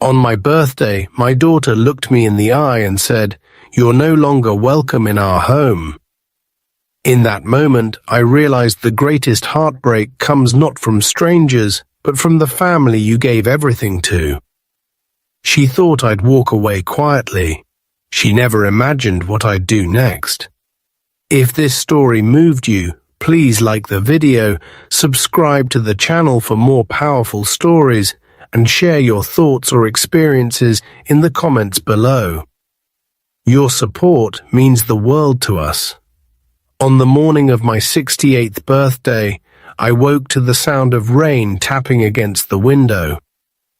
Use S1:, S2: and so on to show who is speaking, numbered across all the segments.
S1: On my birthday, my daughter looked me in the eye and said, "You're no longer welcome in our home." In that moment, I realized the greatest heartbreak comes not from strangers, but from the family you gave everything to. She thought I'd walk away quietly. She never imagined what I'd do next. If this story moved you, please like the video, subscribe to the channel for more powerful stories, and share your thoughts or experiences in the comments below. Your support means the world to us. On the morning of my 68th birthday, I woke to the sound of rain tapping against the window,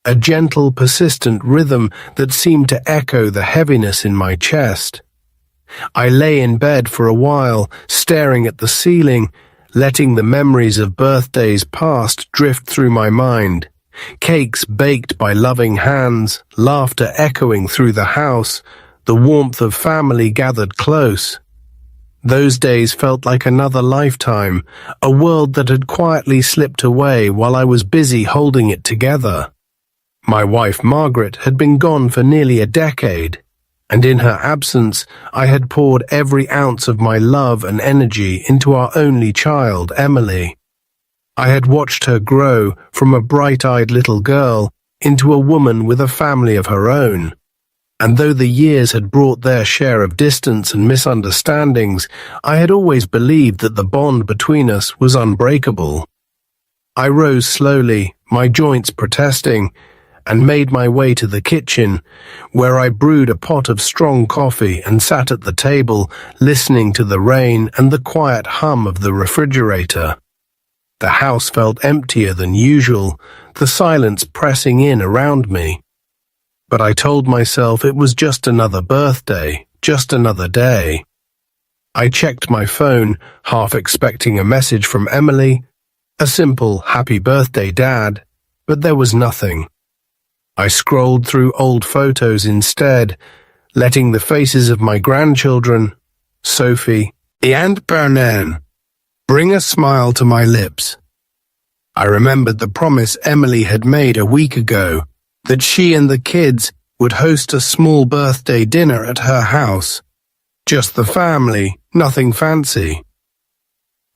S1: a gentle, persistent rhythm that seemed to echo the heaviness in my chest. I lay in bed for a while, staring at the ceiling, letting the memories of birthdays past drift through my mind. Cakes baked by loving hands, laughter echoing through the house, the warmth of family gathered close. Those days felt like another lifetime, a world that had quietly slipped away while I was busy holding it together. My wife Margaret had been gone for nearly a decade, and in her absence I had poured every ounce of my love and energy into our only child, Emily. I had watched her grow from a bright-eyed little girl into a woman with a family of her own. And though the years had brought their share of distance and misunderstandings, I had always believed that the bond between us was unbreakable. I rose slowly, my joints protesting, and made my way to the kitchen, where I brewed a pot of strong coffee and sat at the table, listening to the rain and the quiet hum of the refrigerator. The house felt emptier than usual, the silence pressing in around me. But I told myself it was just another birthday, just another day. I checked my phone, half expecting a message from Emily, a simple "Happy birthday, Dad," but there was nothing. I scrolled through old photos instead, letting the faces of my grandchildren, Sophie and Bernan, bring a smile to my lips. I remembered the promise Emily had made a week ago, that she and the kids would host a small birthday dinner at her house. Just the family, nothing fancy.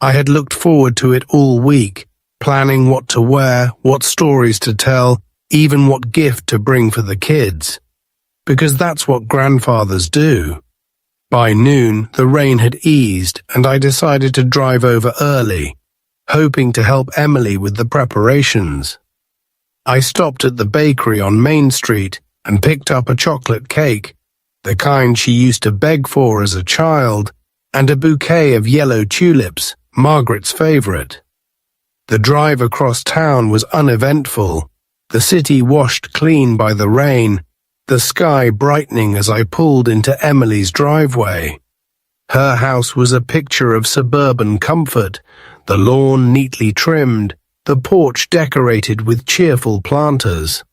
S1: I had looked forward to it all week, planning what to wear, what stories to tell, even what gift to bring for the kids. Because that's what grandfathers do. By noon, the rain had eased, and I decided to drive over early, hoping to help Emily with the preparations. I stopped at the bakery on Main Street and picked up a chocolate cake, the kind she used to beg for as a child, and a bouquet of yellow tulips, Margaret's favorite. The drive across town was uneventful, the city washed clean by the rain, the sky brightening as I pulled into Emily's driveway. Her house was a picture of suburban comfort, the lawn neatly trimmed, the porch decorated with cheerful planters.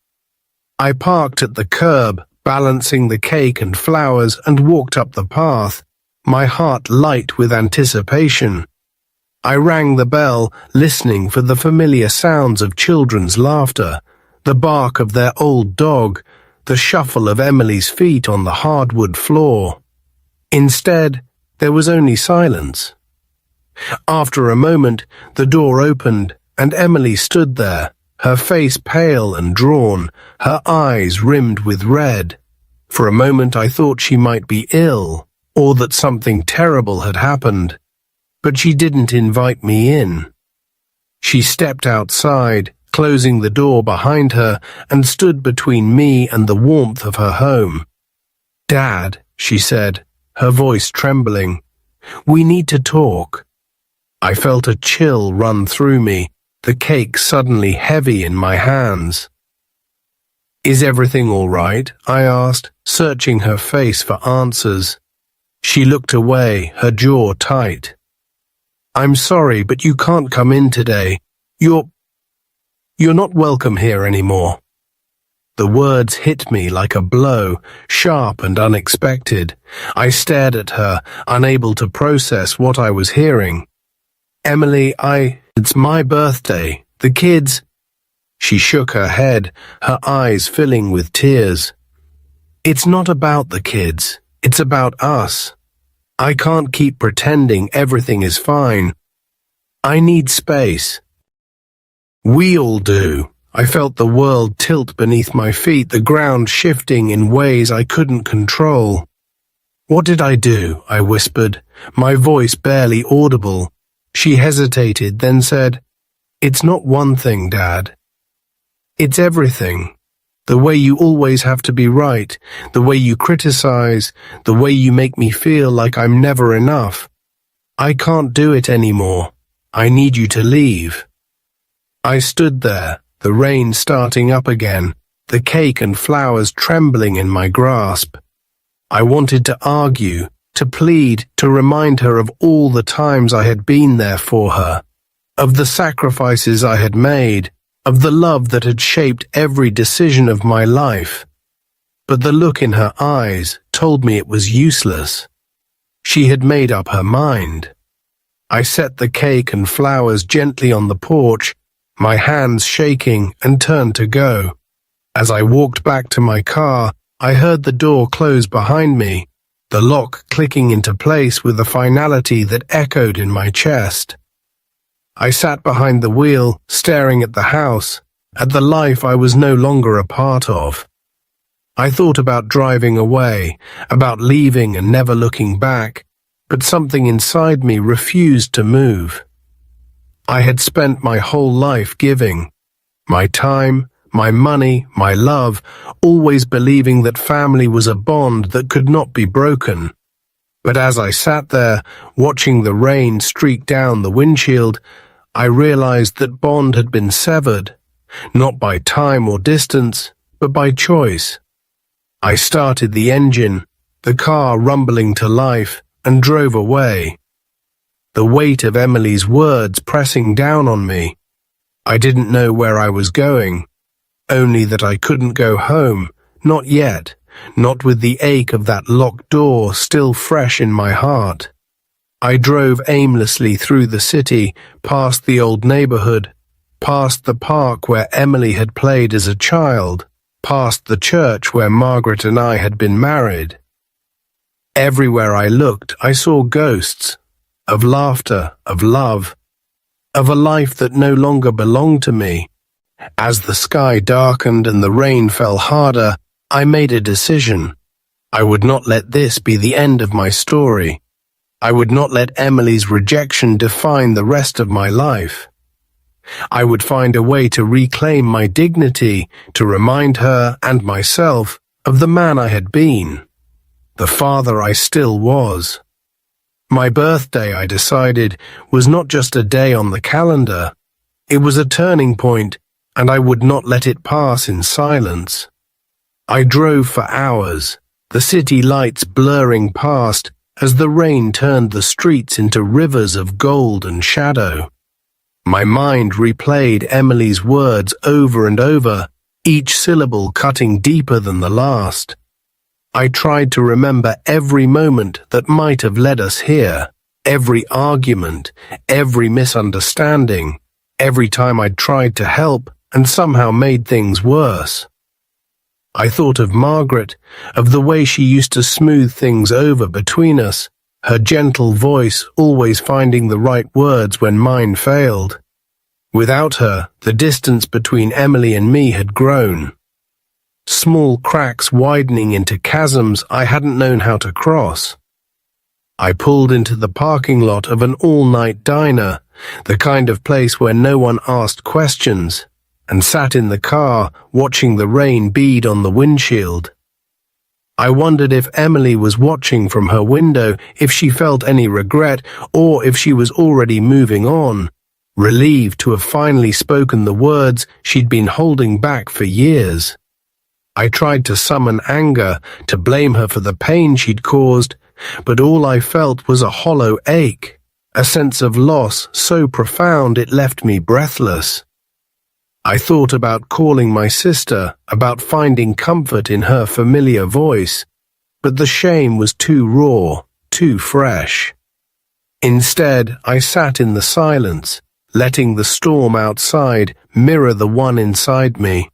S1: I parked at the curb, balancing the cake and flowers, and walked up the path, my heart light with anticipation. I rang the bell, listening for the familiar sounds of children's laughter, the bark of their old dog, the shuffle of Emily's feet on the hardwood floor. Instead, there was only silence. After a moment, the door opened, and Emily stood there, her face pale and drawn, her eyes rimmed with red. For a moment I thought she might be ill, or that something terrible had happened, but she didn't invite me in. She stepped outside, closing the door behind her, and stood between me and the warmth of her home. "Dad," she said, her voice trembling, "we need to talk." I felt a chill run through me, the cake suddenly heavy in my hands. "Is everything all right?" I asked, searching her face for answers. She looked away, her jaw tight. "I'm sorry, but you can't come in today. You're not welcome here anymore." The words hit me like a blow, sharp and unexpected. I stared at her, unable to process what I was hearing. "Emily, it's my birthday. The kids..." She shook her head, her eyes filling with tears. It's not about the kids. It's about us. I can't keep pretending everything is fine. I need space. We all do. I felt the world tilt beneath my feet, the ground shifting in ways I couldn't control. What did I do? I whispered, my voice barely audible. She hesitated, then said, It's not one thing, Dad. It's everything. The way you always have to be right, the way you criticize, the way you make me feel like I'm never enough. I can't do it anymore. I need you to leave. I stood there, the rain starting up again, the cake and flowers trembling in my grasp. I wanted to argue, to plead, to remind her of all the times I had been there for her, of the sacrifices I had made, of the love that had shaped every decision of my life. But the look in her eyes told me it was useless. She had made up her mind. I set the cake and flowers gently on the porch, my hands shaking, and turned to go. As I walked back to my car, I heard the door close behind me, the lock clicking into place with a finality that echoed in my chest. I sat behind the wheel, staring at the house, at the life I was no longer a part of. I thought about driving away, about leaving and never looking back, but something inside me refused to move. I had spent my whole life giving, my time, my money, my love, always believing that family was a bond that could not be broken. But as I sat there, watching the rain streak down the windshield, I realized that bond had been severed, not by time or distance, but by choice. I started the engine, the car rumbling to life, and drove away. The weight of Emily's words pressing down on me. I didn't know where I was going, only that I couldn't go home, not yet, not with the ache of that locked door still fresh in my heart. I drove aimlessly through the city, past the old neighborhood, past the park where Emily had played as a child, past the church where Margaret and I had been married. Everywhere I looked, I saw ghosts, of laughter, of love, of a life that no longer belonged to me. As the sky darkened and the rain fell harder, I made a decision. I would not let this be the end of my story. I would not let Emily's rejection define the rest of my life. I would find a way to reclaim my dignity, to remind her and myself of the man I had been, the father I still was. My birthday, I decided, was not just a day on the calendar. It was a turning point, and I would not let it pass in silence. I drove for hours, the city lights blurring past as the rain turned the streets into rivers of gold and shadow. My mind replayed Emily's words over and over, each syllable cutting deeper than the last. I tried to remember every moment that might have led us here, every argument, every misunderstanding, every time I'd tried to help and somehow made things worse. I thought of Margaret, of the way she used to smooth things over between us, her gentle voice always finding the right words when mine failed. Without her, the distance between Emily and me had grown. Small cracks widening into chasms I hadn't known how to cross. I pulled into the parking lot of an all-night diner, the kind of place where no one asked questions, and sat in the car watching the rain bead on the windshield. I wondered if Emily was watching from her window, if she felt any regret, or if she was already moving on, relieved to have finally spoken the words she'd been holding back for years. I tried to summon anger, to blame her for the pain she'd caused, but all I felt was a hollow ache, a sense of loss so profound it left me breathless. I thought about calling my sister, about finding comfort in her familiar voice, but the shame was too raw, too fresh. Instead, I sat in the silence, letting the storm outside mirror the one inside me.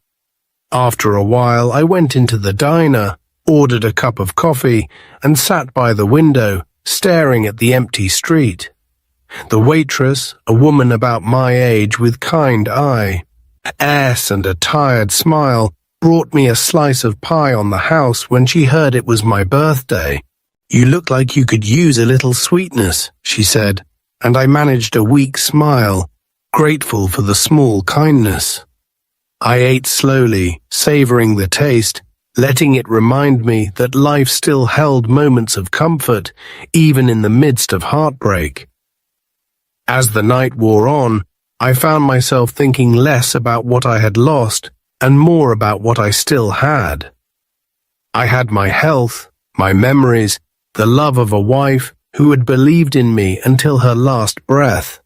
S1: After a while, I went into the diner, ordered a cup of coffee, and sat by the window, staring at the empty street. The waitress, a woman about my age with kind eye, and a tired smile, brought me a slice of pie on the house when she heard it was my birthday. "You look like you could use a little sweetness," she said, and I managed a weak smile, grateful for the small kindness. I ate slowly, savoring the taste, letting it remind me that life still held moments of comfort, even in the midst of heartbreak. As the night wore on, I found myself thinking less about what I had lost and more about what I still had. I had my health, my memories, the love of a wife who had believed in me until her last breath.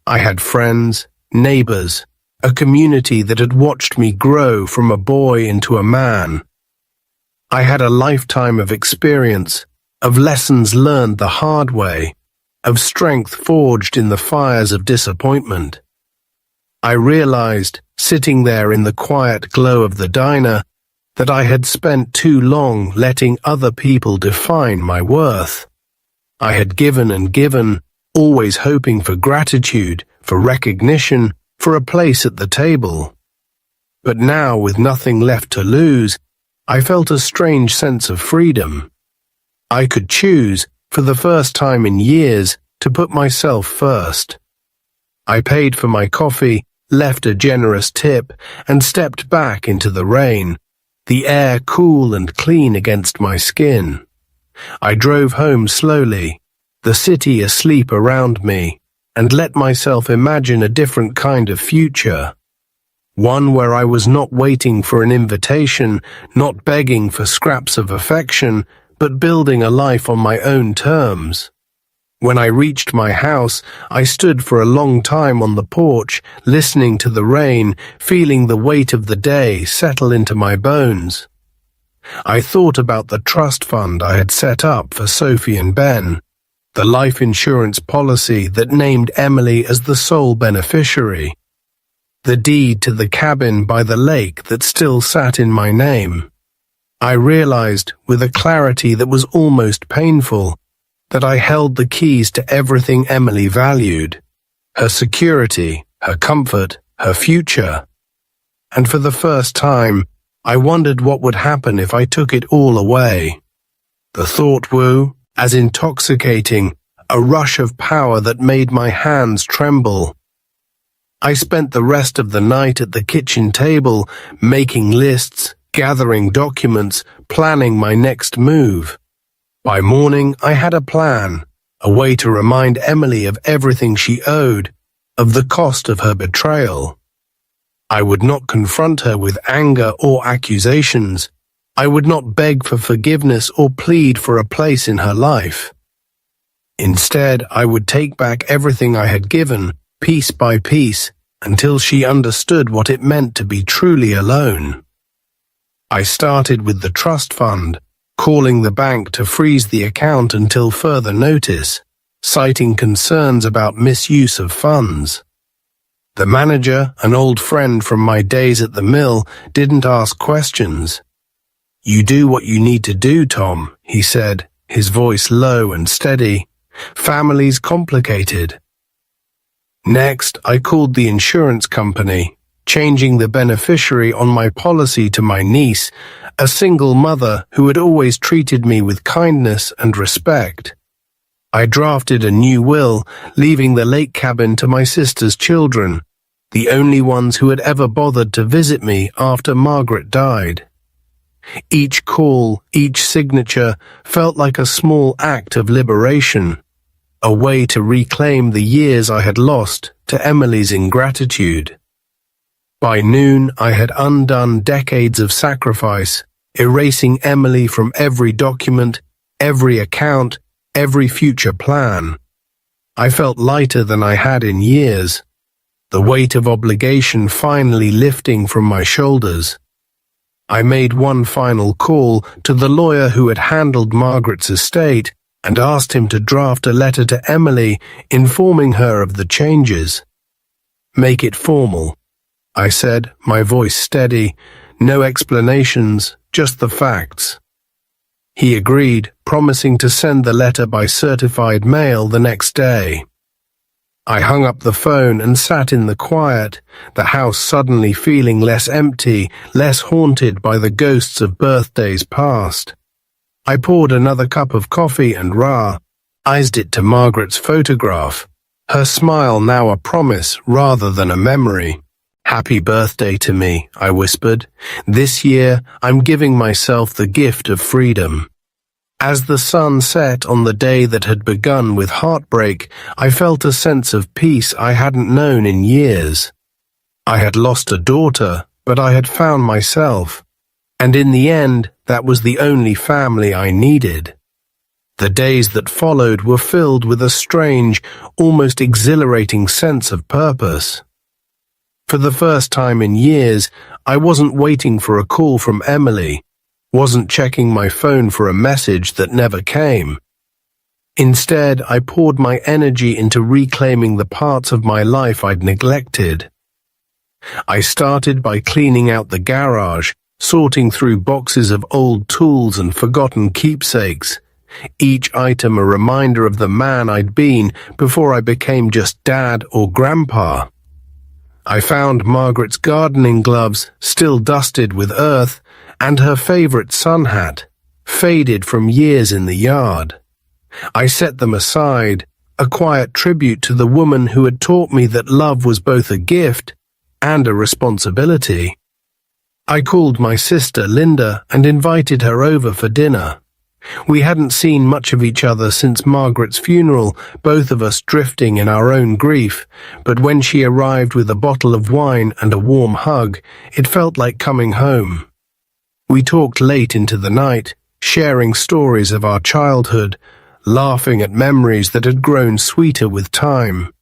S1: I had friends, neighbors, a community that had watched me grow from a boy into a man. I had a lifetime of experience, of lessons learned the hard way, of strength forged in the fires of disappointment. I realized, sitting there in the quiet glow of the diner, that I had spent too long letting other people define my worth. I had given and given, always hoping for gratitude, for recognition, for a place at the table. But now, with nothing left to lose, I felt a strange sense of freedom. I could choose, for the first time in years, to put myself first. I paid for my coffee, left a generous tip, and stepped back into the rain, the air cool and clean against my skin. I drove home slowly, the city asleep around me, and let myself imagine a different kind of future. One where I was not waiting for an invitation, not begging for scraps of affection, but building a life on my own terms. When I reached my house, I stood for a long time on the porch, listening to the rain, feeling the weight of the day settle into my bones. I thought about the trust fund I had set up for Sophie and Ben, the life insurance policy that named Emily as the sole beneficiary, the deed to the cabin by the lake that still sat in my name. I realized, with a clarity that was almost painful, that I held the keys to everything Emily valued, her security, her comfort, her future. And for the first time, I wondered what would happen if I took it all away. The thought grew, as intoxicating, a rush of power that made my hands tremble. I spent the rest of the night at the kitchen table, making lists, gathering documents, planning my next move. By morning, I had a plan, a way to remind Emily of everything she owed, of the cost of her betrayal. I would not confront her with anger or accusations. I would not beg for forgiveness or plead for a place in her life. Instead, I would take back everything I had given, piece by piece, until she understood what it meant to be truly alone. I started with the trust fund, calling the bank to freeze the account until further notice, citing concerns about misuse of funds. The manager, an old friend from my days at the mill, didn't ask questions. "You do what you need to do, Tom," he said, his voice low and steady. "Family's complicated." Next, I called the insurance company, changing the beneficiary on my policy to my niece, a single mother who had always treated me with kindness and respect. I drafted a new will, leaving the lake cabin to my sister's children, the only ones who had ever bothered to visit me after Margaret died. Each call, each signature felt like a small act of liberation, a way to reclaim the years I had lost to Emily's ingratitude. By noon, I had undone decades of sacrifice, erasing Emily from every document, every account, every future plan. I felt lighter than I had in years, the weight of obligation finally lifting from my shoulders. I made one final call to the lawyer who had handled Margaret's estate and asked him to draft a letter to Emily informing her of the changes. Make it formal, I said, my voice steady. No explanations, just the facts. He agreed, promising to send the letter by certified mail the next day. I hung up the phone and sat in the quiet, the house suddenly feeling less empty, less haunted by the ghosts of birthdays past. I poured another cup of coffee and raised it to Margaret's photograph, her smile now a promise rather than a memory. Happy birthday to me, I whispered. This year, I'm giving myself the gift of freedom. As the sun set on the day that had begun with heartbreak, I felt a sense of peace I hadn't known in years. I had lost a daughter, but I had found myself. And in the end, that was the only family I needed. The days that followed were filled with a strange, almost exhilarating sense of purpose. For the first time in years, I wasn't waiting for a call from Emily, wasn't checking my phone for a message that never came. Instead, I poured my energy into reclaiming the parts of my life I'd neglected. I started by cleaning out the garage, sorting through boxes of old tools and forgotten keepsakes, each item a reminder of the man I'd been before I became just dad or grandpa. I found Margaret's gardening gloves, still dusted with earth, and her favorite sun hat, faded from years in the yard. I set them aside, a quiet tribute to the woman who had taught me that love was both a gift and a responsibility. I called my sister Linda and invited her over for dinner. We hadn't seen much of each other since Margaret's funeral, both of us drifting in our own grief, but when she arrived with a bottle of wine and a warm hug, it felt like coming home. We talked late into the night, sharing stories of our childhood, laughing at memories that had grown sweeter with time.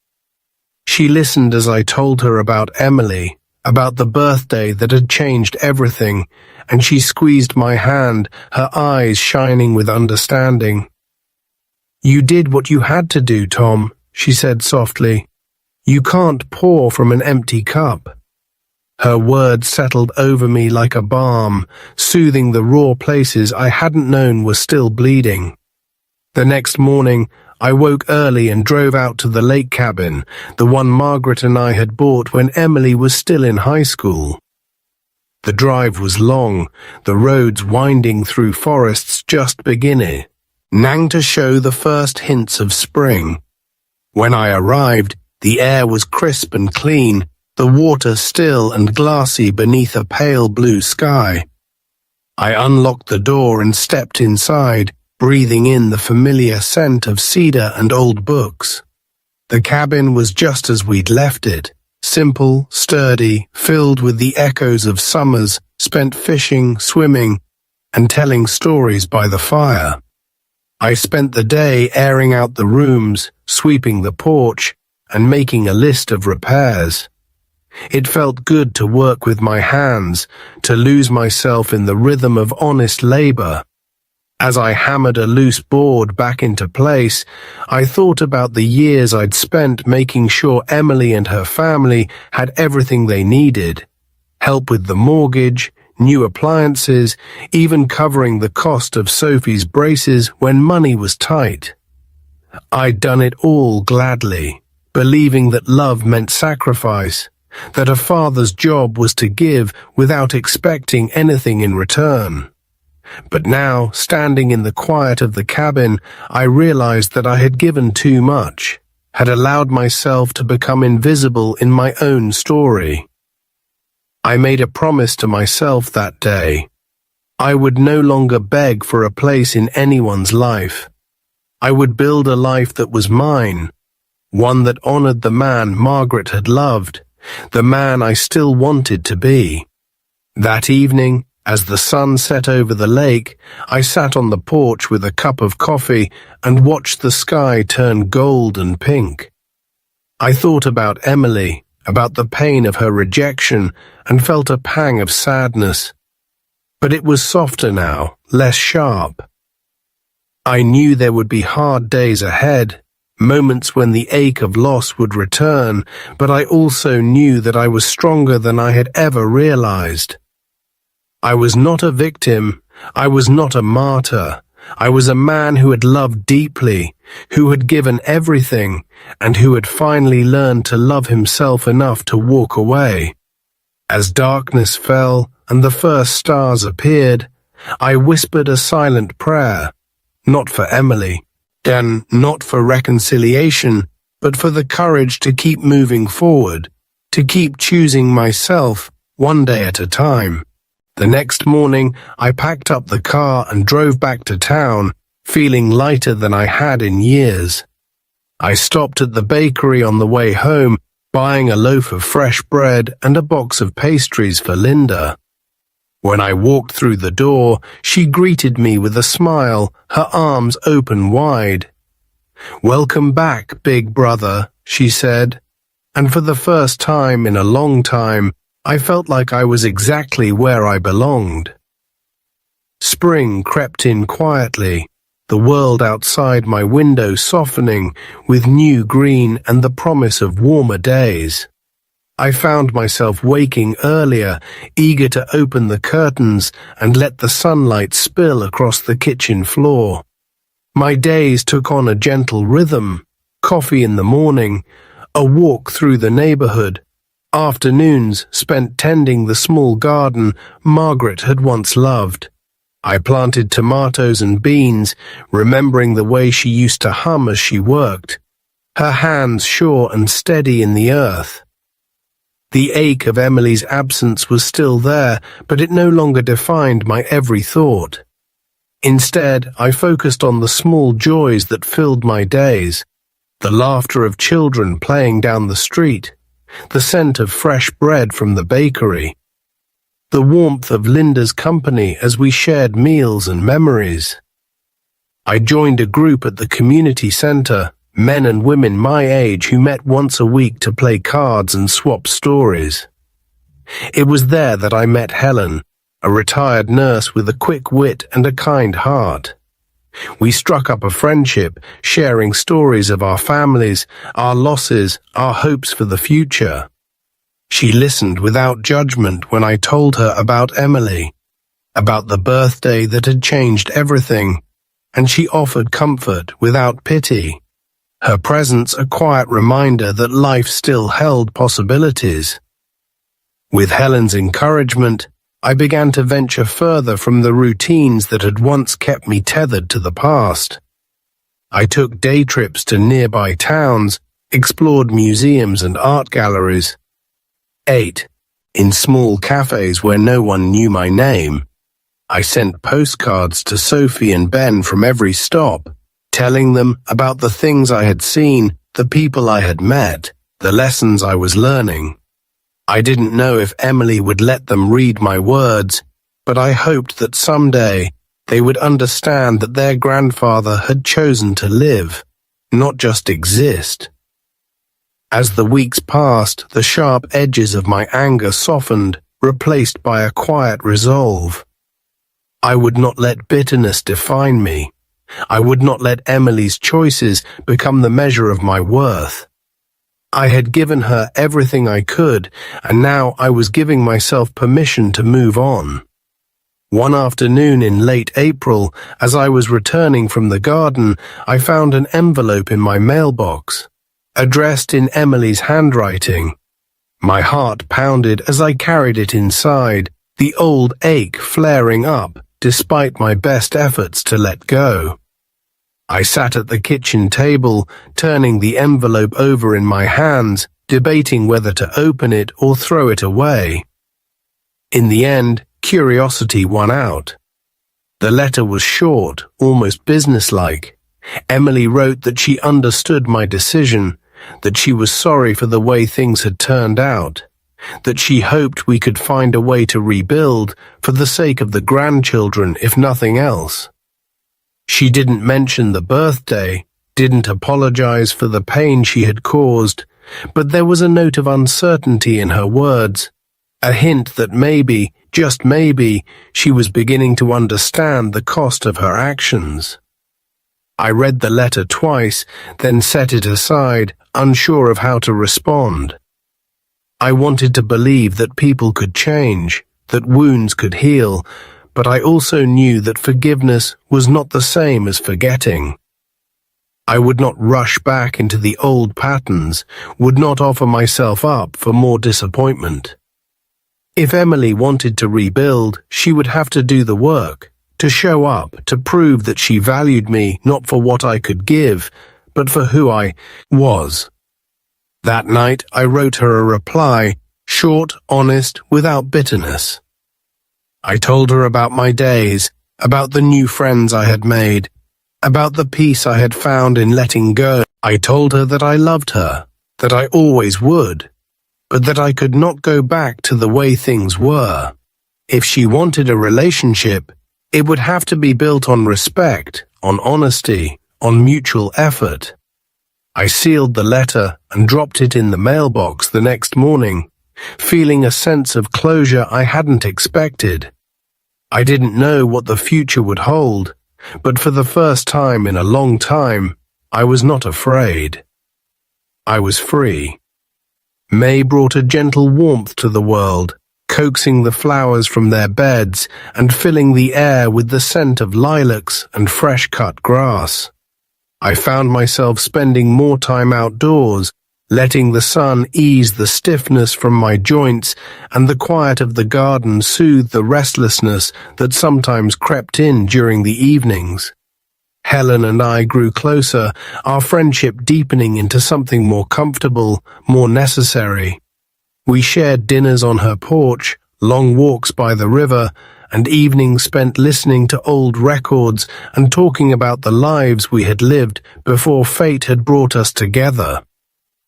S1: She listened as I told her about Emily, about the birthday that had changed everything, and she squeezed my hand, her eyes shining with understanding. "You did what you had to do, Tom," she said softly. "You can't pour from an empty cup." Her words settled over me like a balm, soothing the raw places I hadn't known were still bleeding. The next morning, I woke early and drove out to the lake cabin, the one Margaret and I had bought when Emily was still in high school. The drive was long, the roads winding through forests just beginning to show the first hints of spring. When I arrived, the air was crisp and clean, the water still and glassy beneath a pale blue sky. I unlocked the door and stepped inside, breathing in the familiar scent of cedar and old books. The cabin was just as we'd left it, simple, sturdy, filled with the echoes of summers spent fishing, swimming, and telling stories by the fire. I spent the day airing out the rooms, sweeping the porch, and making a list of repairs. It felt good to work with my hands, to lose myself in the rhythm of honest labor. As I hammered a loose board back into place, I thought about the years I'd spent making sure Emily and her family had everything they needed. Help with the mortgage, new appliances, even covering the cost of Sophie's braces when money was tight. I'd done it all gladly, believing that love meant sacrifice, that a father's job was to give without expecting anything in return. But now, standing in the quiet of the cabin, I realized that I had given too much, had allowed myself to become invisible in my own story. I made a promise to myself that day. I would no longer beg for a place in anyone's life. I would build a life that was mine, one that honored the man Margaret had loved, the man I still wanted to be. That evening, as the sun set over the lake, I sat on the porch with a cup of coffee and watched the sky turn gold and pink. I thought about Emily, about the pain of her rejection, and felt a pang of sadness. But it was softer now, less sharp. I knew there would be hard days ahead, moments when the ache of loss would return, but I also knew that I was stronger than I had ever realized. I was not a victim. I was not a martyr. I was a man who had loved deeply, who had given everything, and who had finally learned to love himself enough to walk away. As darkness fell and the first stars appeared, I whispered a silent prayer, not for Emily, and not for reconciliation, but for the courage to keep moving forward, to keep choosing myself one day at a time. The next morning, I packed up the car and drove back to town, feeling lighter than I had in years. I stopped at the bakery on the way home, buying a loaf of fresh bread and a box of pastries for Linda. When I walked through the door, she greeted me with a smile, her arms open wide. "Welcome back, big brother," she said, and for the first time in a long time, I felt like I was exactly where I belonged. Spring crept in quietly, the world outside my window softening with new green and the promise of warmer days. I found myself waking earlier, eager to open the curtains and let the sunlight spill across the kitchen floor. My days took on a gentle rhythm, coffee in the morning, a walk through the neighborhood, afternoons spent tending the small garden Margaret had once loved. I planted tomatoes and beans, remembering the way she used to hum as she worked, her hands sure and steady in the earth. The ache of Emily's absence was still there, but it no longer defined my every thought. Instead, I focused on the small joys that filled my days, the laughter of children playing down the street, the scent of fresh bread from the bakery, the warmth of Linda's company as we shared meals and memories. I joined a group at the community center, men and women my age who met once a week to play cards and swap stories. It was there that I met Helen, a retired nurse with a quick wit and a kind heart. We struck up a friendship, sharing stories of our families, our losses, our hopes for the future. She listened without judgment when I told her about Emily, about the birthday that had changed everything, and she offered comfort without pity. Her presence a quiet reminder that life still held possibilities. With Helen's encouragement, I began to venture further from the routines that had once kept me tethered to the past. I took day trips to nearby towns, explored museums and art galleries, ate in small cafes where no one knew my name. I sent postcards to Sophie and Ben from every stop, telling them about the things I had seen, the people I had met, the lessons I was learning. I didn't know if Emily would let them read my words, but I hoped that someday they would understand that their grandfather had chosen to live, not just exist. As the weeks passed, the sharp edges of my anger softened, replaced by a quiet resolve. I would not let bitterness define me. I would not let Emily's choices become the measure of my worth. I had given her everything I could, and now I was giving myself permission to move on. One afternoon in late April, as I was returning from the garden, I found an envelope in my mailbox, addressed in Emily's handwriting. My heart pounded as I carried it inside, the old ache flaring up despite my best efforts to let go. I sat at the kitchen table, turning the envelope over in my hands, debating whether to open it or throw it away. In the end, curiosity won out. The letter was short, almost businesslike. Emily wrote that she understood my decision, that she was sorry for the way things had turned out, that she hoped we could find a way to rebuild for the sake of the grandchildren, if nothing else. She didn't mention the birthday, didn't apologize for the pain she had caused, but there was a note of uncertainty in her words, a hint that maybe, just maybe, she was beginning to understand the cost of her actions. I read the letter twice, then set it aside, unsure of how to respond. I wanted to believe that people could change, that wounds could heal, but I also knew that forgiveness was not the same as forgetting. I would not rush back into the old patterns, would not offer myself up for more disappointment. If Emily wanted to rebuild, she would have to do the work, to show up, to prove that she valued me not for what I could give, but for who I was. That night I wrote her a reply, short, honest, without bitterness. I told her about my days, about the new friends I had made, about the peace I had found in letting go. I told her that I loved her, that I always would, but that I could not go back to the way things were. If she wanted a relationship, it would have to be built on respect, on honesty, on mutual effort. I sealed the letter and dropped it in the mailbox the next morning, feeling a sense of closure I hadn't expected. I didn't know what the future would hold, but for the first time in a long time, I was not afraid. I was free. May brought a gentle warmth to the world, coaxing the flowers from their beds and filling the air with the scent of lilacs and fresh-cut grass. I found myself spending more time outdoors, letting the sun ease the stiffness from my joints and the quiet of the garden soothe the restlessness that sometimes crept in during the evenings. Helen and I grew closer, our friendship deepening into something more comfortable, more necessary. We shared dinners on her porch, long walks by the river, and evenings spent listening to old records and talking about the lives we had lived before fate had brought us together.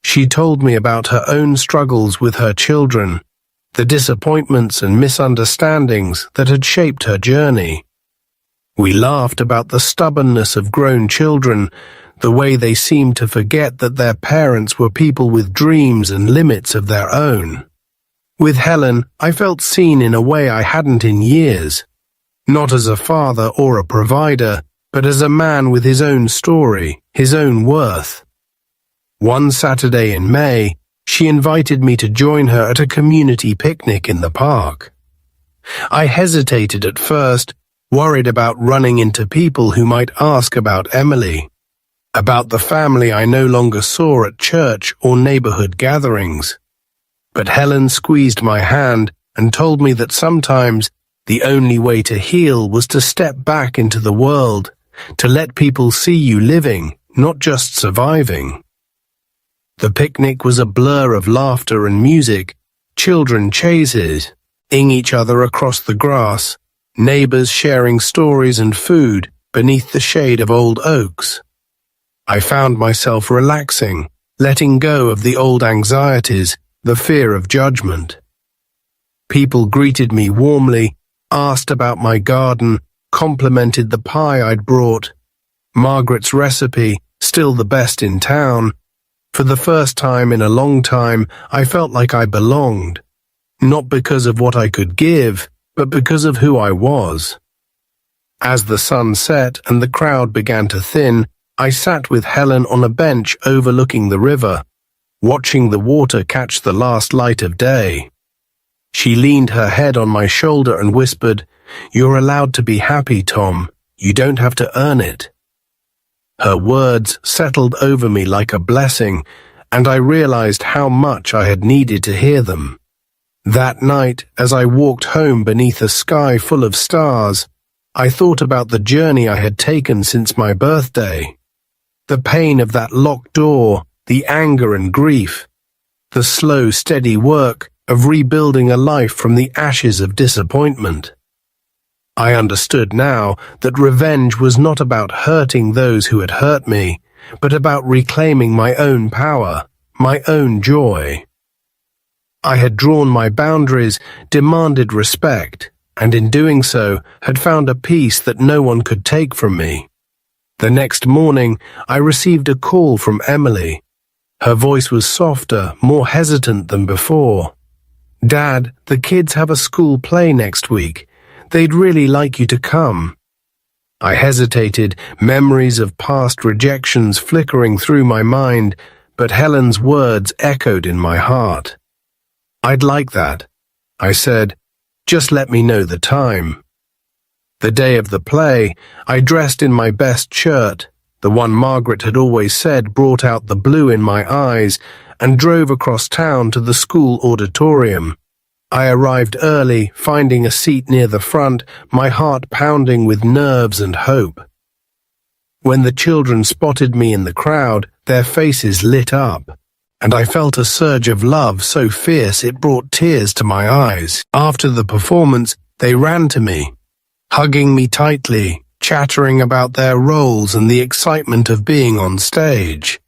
S1: She told me about her own struggles with her children, the disappointments and misunderstandings that had shaped her journey. We laughed about the stubbornness of grown children, the way they seemed to forget that their parents were people with dreams and limits of their own. With Helen, I felt seen in a way I hadn't in years, not as a father or a provider, but as a man with his own story, his own worth. One Saturday in May, she invited me to join her at a community picnic in the park. I hesitated at first, worried about running into people who might ask about Emily, about the family I no longer saw at church or neighborhood gatherings. But Helen squeezed my hand and told me that sometimes the only way to heal was to step back into the world, to let people see you living, not just surviving. The picnic was a blur of laughter and music, children chasing each other across the grass, neighbors sharing stories and food beneath the shade of old oaks. I found myself relaxing, letting go of the old anxieties, the fear of judgment. People greeted me warmly, asked about my garden, complimented the pie I'd brought. Margaret's recipe, still the best in town. For the first time in a long time, I felt like I belonged, not because of what I could give, but because of who I was. As the sun set and the crowd began to thin, I sat with Helen on a bench overlooking the river, watching the water catch the last light of day. She leaned her head on my shoulder and whispered, "You're allowed to be happy, Tom. You don't have to earn it." Her words settled over me like a blessing, and I realized how much I had needed to hear them. That night, as I walked home beneath a sky full of stars, I thought about the journey I had taken since my birthday. The pain of that locked door, the anger and grief, the slow, steady work of rebuilding a life from the ashes of disappointment. I understood now that revenge was not about hurting those who had hurt me, but about reclaiming my own power, my own joy. I had drawn my boundaries, demanded respect, and in doing so had found a peace that no one could take from me. The next morning, I received a call from Emily. Her voice was softer, more hesitant than before. "Dad, the kids have a school play next week. They'd really like you to come." I hesitated, memories of past rejections flickering through my mind, but Helen's words echoed in my heart. "I'd like that," I said. "Just let me know the time." The day of the play, I dressed in my best shirt, the one Margaret had always said brought out the blue in my eyes, and drove across town to the school auditorium. I arrived early, finding a seat near the front, my heart pounding with nerves and hope. When the children spotted me in the crowd, their faces lit up, and I felt a surge of love so fierce it brought tears to my eyes. After the performance, they ran to me, hugging me tightly, chattering about their roles and the excitement of being on stage.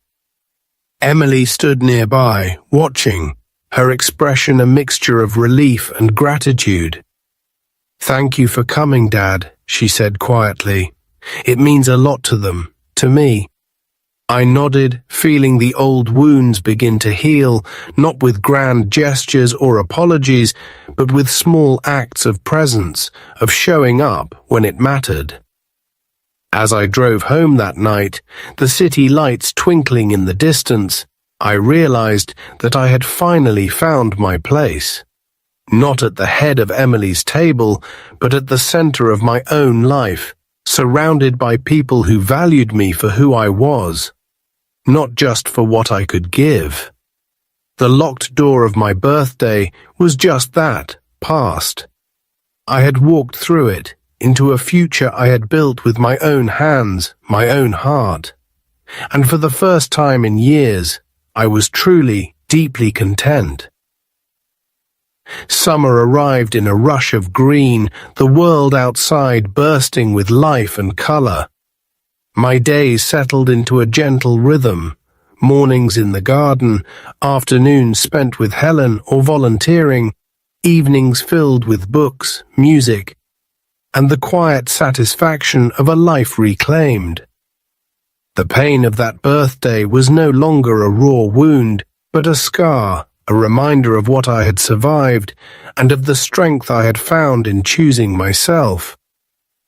S1: Emily stood nearby, watching, her expression a mixture of relief and gratitude. "Thank you for coming, Dad," she said quietly. "It means a lot to them, to me." I nodded, feeling the old wounds begin to heal, not with grand gestures or apologies, but with small acts of presence, of showing up when it mattered. As I drove home that night, the city lights twinkling in the distance, I realized that I had finally found my place. Not at the head of Emily's table, but at the center of my own life, surrounded by people who valued me for who I was, not just for what I could give. The locked door of my birthday was just that, past. I had walked through it, into a future I had built with my own hands, my own heart. And for the first time in years, I was truly, deeply content. Summer arrived in a rush of green, the world outside bursting with life and color. My days settled into a gentle rhythm, mornings in the garden, afternoons spent with Helen or volunteering, evenings filled with books, music, and the quiet satisfaction of a life reclaimed. The pain of that birthday was no longer a raw wound, but a scar, a reminder of what I had survived and of the strength I had found in choosing myself.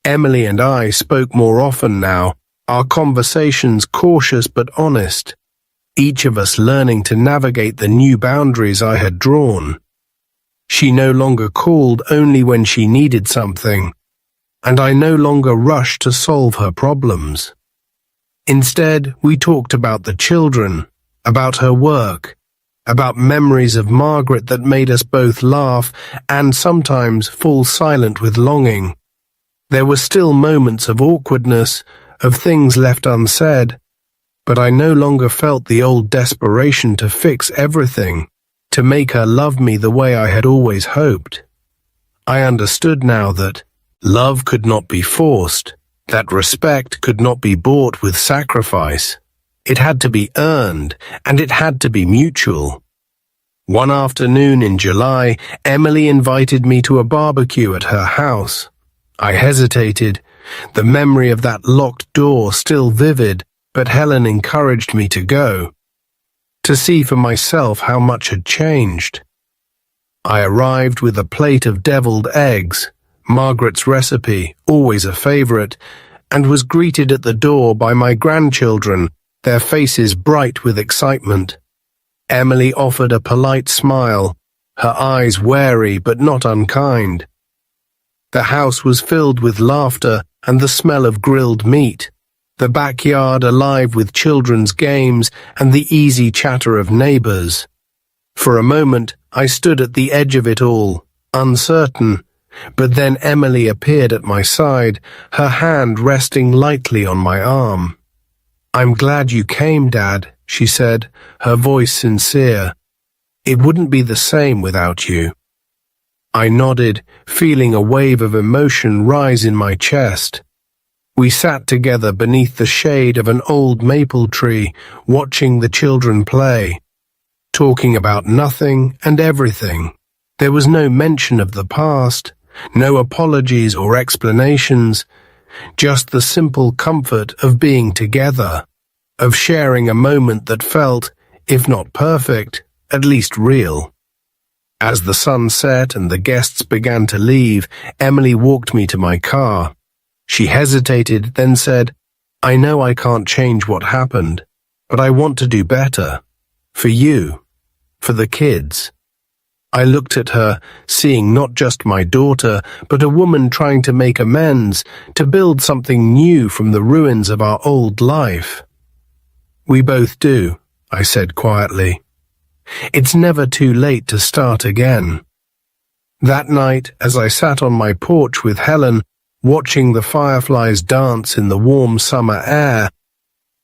S1: Emily and I spoke more often now, our conversations cautious but honest, each of us learning to navigate the new boundaries I had drawn. She no longer called only when she needed something, and I no longer rushed to solve her problems. Instead, we talked about the children, about her work, about memories of Margaret that made us both laugh and sometimes fall silent with longing. There were still moments of awkwardness, of things left unsaid, but I no longer felt the old desperation to fix everything, to make her love me the way I had always hoped. I understood now that love could not be forced, that respect could not be bought with sacrifice. It had to be earned, and it had to be mutual. One afternoon in July, Emily invited me to a barbecue at her house. I hesitated, the memory of that locked door still vivid, but Helen encouraged me to go, to see for myself how much had changed. I arrived with a plate of deviled eggs, Margaret's recipe, always a favorite, and was greeted at the door by my grandchildren, their faces bright with excitement. Emily offered a polite smile, her eyes wary but not unkind. The house was filled with laughter and the smell of grilled meat, the backyard alive with children's games and the easy chatter of neighbors. For a moment, I stood at the edge of it all, uncertain, but then Emily appeared at my side, her hand resting lightly on my arm. "I'm glad you came, Dad," she said, her voice sincere. "It wouldn't be the same without you." I nodded, feeling a wave of emotion rise in my chest. We sat together beneath the shade of an old maple tree, watching the children play, talking about nothing and everything. There was no mention of the past, no apologies or explanations, just the simple comfort of being together, of sharing a moment that felt, if not perfect, at least real. As the sun set and the guests began to leave, Emily walked me to my car. She hesitated, then said, "I know I can't change what happened, but I want to do better. For you, for the kids." I looked at her, seeing not just my daughter, but a woman trying to make amends, to build something new from the ruins of our old life. "We both do," I said quietly. "It's never too late to start again." That night, as I sat on my porch with Helen, watching the fireflies dance in the warm summer air,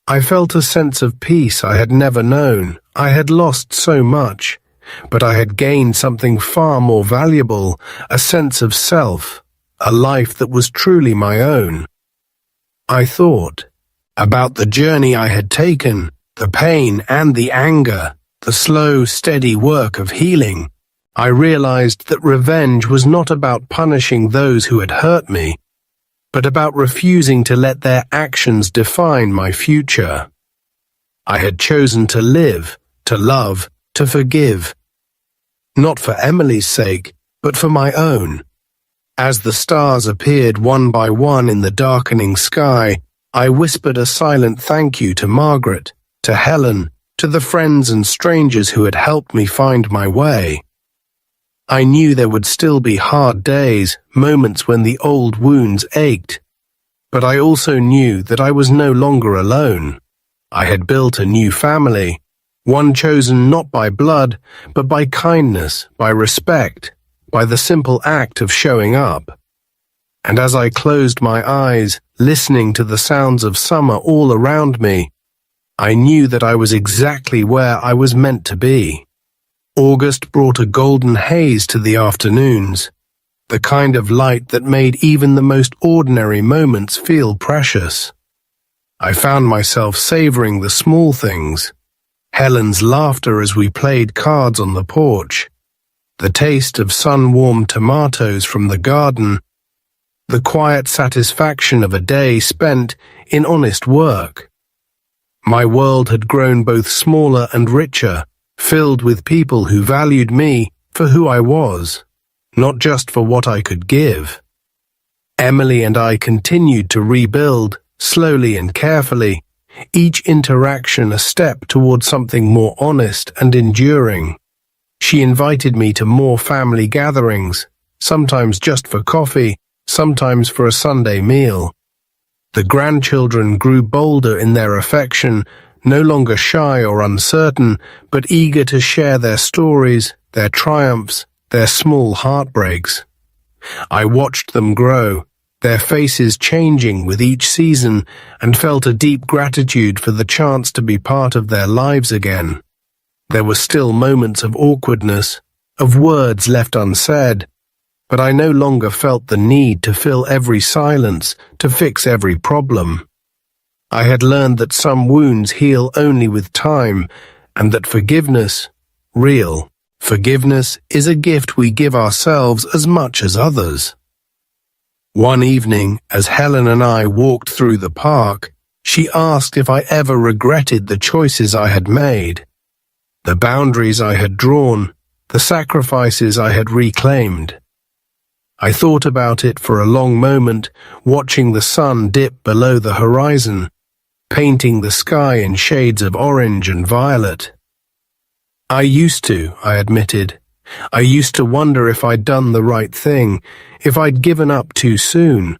S1: I felt a sense of peace I had never known. I had lost so much, but I had gained something far more valuable, a sense of self, a life that was truly my own. I thought about the journey I had taken, the pain and the anger, the slow, steady work of healing. I realized that revenge was not about punishing those who had hurt me, but about refusing to let their actions define my future. I had chosen to live, to love, to forgive, not for Emily's sake, but for my own. As the stars appeared one by one in the darkening sky, I whispered a silent thank you to Margaret, to Helen, to the friends and strangers who had helped me find my way. I knew there would still be hard days, moments when the old wounds ached, but I also knew that I was no longer alone. I had built a new family, one chosen not by blood, but by kindness, by respect, by the simple act of showing up. And as I closed my eyes, listening to the sounds of summer all around me, I knew that I was exactly where I was meant to be. August brought a golden haze to the afternoons, the kind of light that made even the most ordinary moments feel precious. I found myself savoring the small things, Helen's laughter as we played cards on the porch, the taste of sun-warmed tomatoes from the garden, the quiet satisfaction of a day spent in honest work. My world had grown both smaller and richer, filled with people who valued me for who I was, not just for what I could give. Emily and I continued to rebuild, slowly and carefully, each interaction a step towards something more honest and enduring. She invited me to more family gatherings, sometimes just for coffee, sometimes for a Sunday meal. The grandchildren grew bolder in their affection, no longer shy or uncertain, but eager to share their stories, their triumphs, their small heartbreaks. I watched them grow, their faces changing with each season, and felt a deep gratitude for the chance to be part of their lives again. There were still moments of awkwardness, of words left unsaid, but I no longer felt the need to fill every silence, to fix every problem. I had learned that some wounds heal only with time, and that forgiveness, real forgiveness, is a gift we give ourselves as much as others. One evening, as Helen and I walked through the park, she asked if I ever regretted the choices I had made, the boundaries I had drawn, the sacrifices I had reclaimed. I thought about it for a long moment, watching the sun dip below the horizon, painting the sky in shades of orange and violet. I used to, I admitted. I used to wonder if I'd done the right thing, if I'd given up too soon.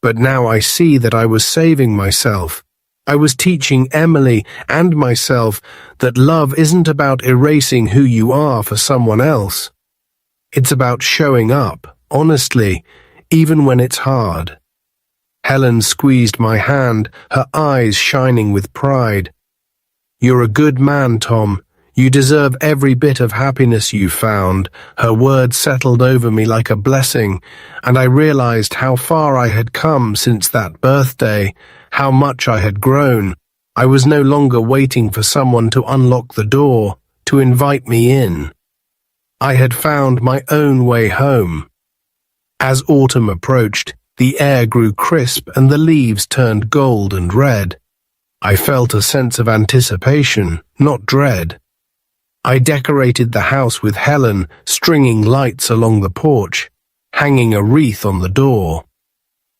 S1: But now I see that I was saving myself. I was teaching Emily and myself that love isn't about erasing who you are for someone else. It's about showing up, honestly, even when it's hard. Helen squeezed my hand, her eyes shining with pride. "You're a good man, Tom. You deserve every bit of happiness you found." Her words settled over me like a blessing, and I realized how far I had come since that birthday, how much I had grown. I was no longer waiting for someone to unlock the door, to invite me in. I had found my own way home. As autumn approached, the air grew crisp and the leaves turned gold and red. I felt a sense of anticipation, not dread. I decorated the house with Helen, stringing lights along the porch, hanging a wreath on the door.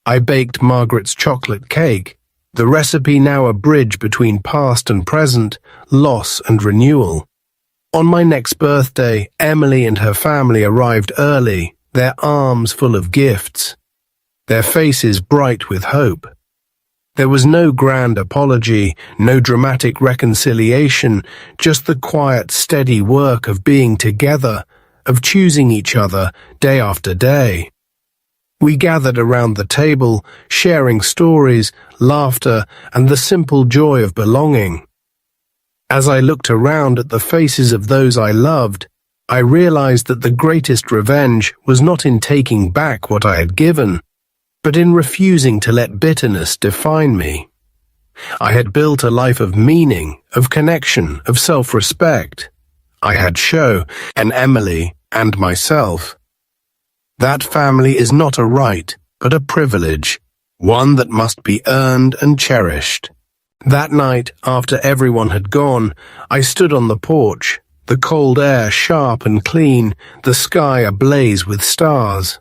S1: I baked Margaret's chocolate cake, the recipe now a bridge between past and present, loss and renewal. On my next birthday, Emily and her family arrived early, their arms full of gifts, their faces bright with hope. There was no grand apology, no dramatic reconciliation, just the quiet, steady work of being together, of choosing each other day after day. We gathered around the table, sharing stories, laughter, and the simple joy of belonging. As I looked around at the faces of those I loved, I realized that the greatest revenge was not in taking back what I had given, but in refusing to let bitterness define me. I had built a life of meaning, of connection, of self-respect. I had Sho and Emily and myself. That family is not a right, but a privilege, one that must be earned and cherished. That night, after everyone had gone, I stood on the porch, the cold air sharp and clean, the sky ablaze with stars.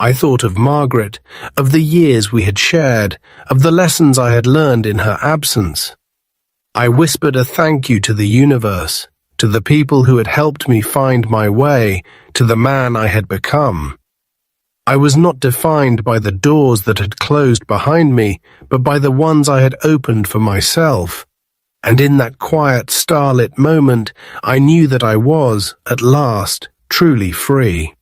S1: I thought of Margaret, of the years we had shared, of the lessons I had learned in her absence. I whispered a thank you to the universe, to the people who had helped me find my way, to the man I had become. I was not defined by the doors that had closed behind me, but by the ones I had opened for myself. And in that quiet, starlit moment, I knew that I was, at last, truly free.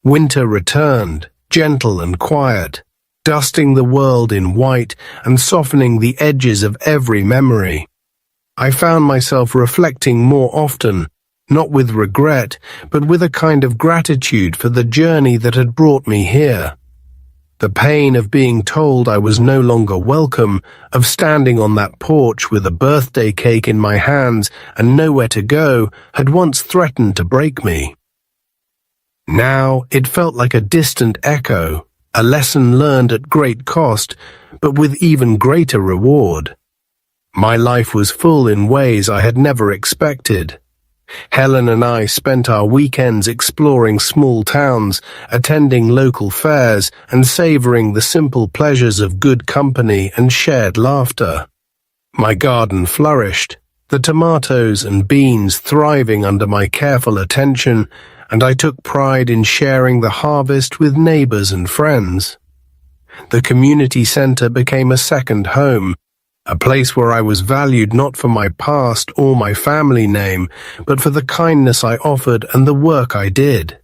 S1: Winter returned, gentle and quiet, dusting the world in white and softening the edges of every memory. I found myself reflecting more often, not with regret, but with a kind of gratitude for the journey that had brought me here. The pain of being told I was no longer welcome, of standing on that porch with a birthday cake in my hands and nowhere to go, had once threatened to break me. Now it felt like a distant echo, a lesson learned at great cost, but with even greater reward. My life was full in ways I had never expected. Helen and I spent our weekends exploring small towns, attending local fairs, and savoring the simple pleasures of good company and shared laughter. My garden flourished, the tomatoes and beans thriving under my careful attention, and I took pride in sharing the harvest with neighbors and friends. The community center became a second home, a place where I was valued not for my past or my family name, but for the kindness I offered and the work I did.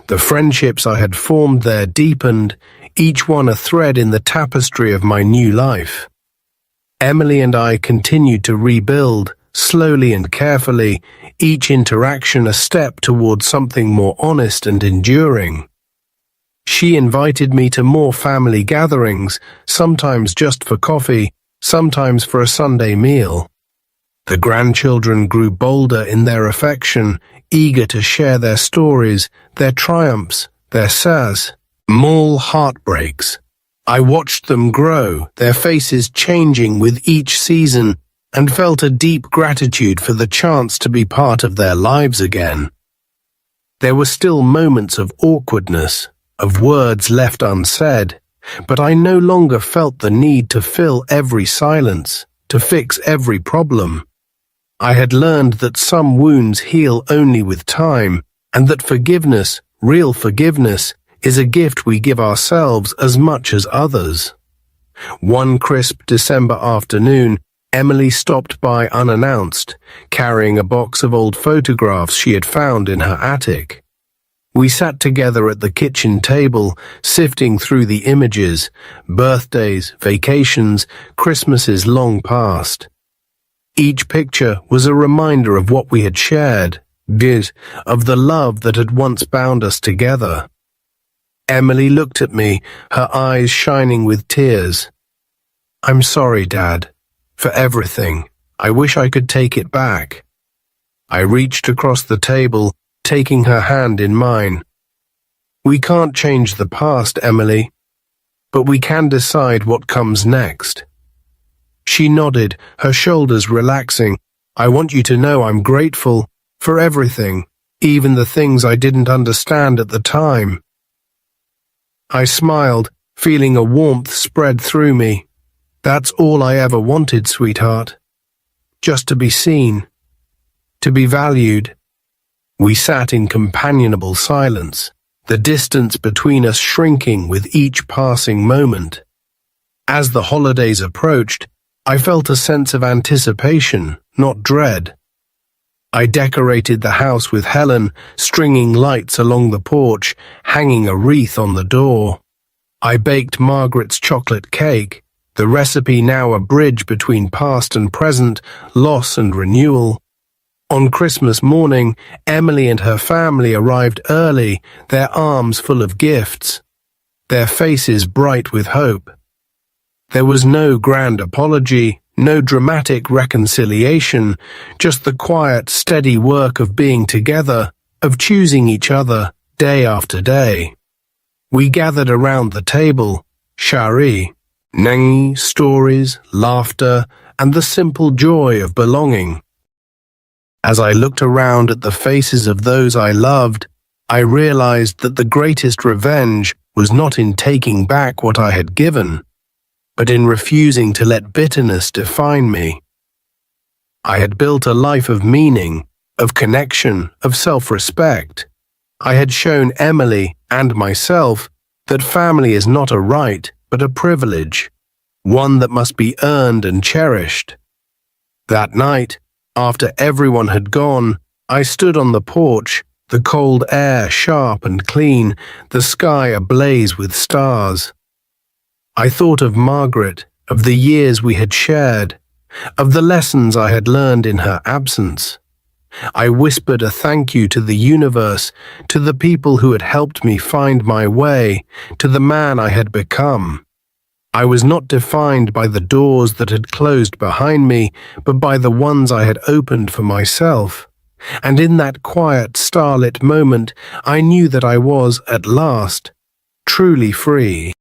S1: The friendships I had formed there deepened, each one a thread in the tapestry of my new life. Emily and I continued to rebuild, slowly and carefully, each interaction a step towards something more honest and enduring. She invited me to more family gatherings, sometimes just for coffee, sometimes for a Sunday meal. The grandchildren grew bolder in their affection, eager to share their stories, their triumphs, their small heartbreaks. I watched them grow, their faces changing with each season, and felt a deep gratitude for the chance to be part of their lives again. There were still moments of awkwardness, of words left unsaid, but I no longer felt the need to fill every silence, to fix every problem. I had learned that some wounds heal only with time, and that forgiveness, real forgiveness, is a gift we give ourselves as much as others. One crisp December afternoon, Emily stopped by unannounced, carrying a box of old photographs she had found in her attic. We sat together at the kitchen table, sifting through the images, birthdays, vacations, Christmases long past. Each picture was a reminder of what we had shared, of the love that had once bound us together. Emily looked at me, her eyes shining with tears. "I'm sorry, Dad, for everything. I wish I could take it back." I reached across the table, taking her hand in mine. "We can't change the past, Emily, but we can decide what comes next." She nodded, her shoulders relaxing. "I want you to know I'm grateful for everything, even the things I didn't understand at the time." I smiled, feeling a warmth spread through me. That's all I ever wanted, sweetheart. Just to be seen, to be valued. We sat in companionable silence, the distance between us shrinking with each passing moment. As the holidays approached, I felt a sense of anticipation, not dread. I decorated the house with Helen, stringing lights along the porch, hanging a wreath on the door. I baked Margaret's chocolate cake, the recipe now a bridge between past and present, loss and renewal. On Christmas morning, Emily and her family arrived early, their arms full of gifts, their faces bright with hope. There was no grand apology, no dramatic reconciliation, just the quiet, steady work of being together, of choosing each other day after day. We gathered around the table, Shari, Nangi, stories, laughter, and the simple joy of belonging. As I looked around at the faces of those I loved, I realized that the greatest revenge was not in taking back what I had given, but in refusing to let bitterness define me. I had built a life of meaning, of connection, of self-respect. I had shown Emily and myself that family is not a right, but a privilege, one that must be earned and cherished. That night, after everyone had gone, I stood on the porch, the cold air sharp and clean, the sky ablaze with stars. I thought of Margaret, of the years we had shared, of the lessons I had learned in her absence. I whispered a thank you to the universe, to the people who had helped me find my way, to the man I had become. I was not defined by the doors that had closed behind me, but by the ones I had opened for myself. And in that quiet, starlit moment, I knew that I was, at last, truly free.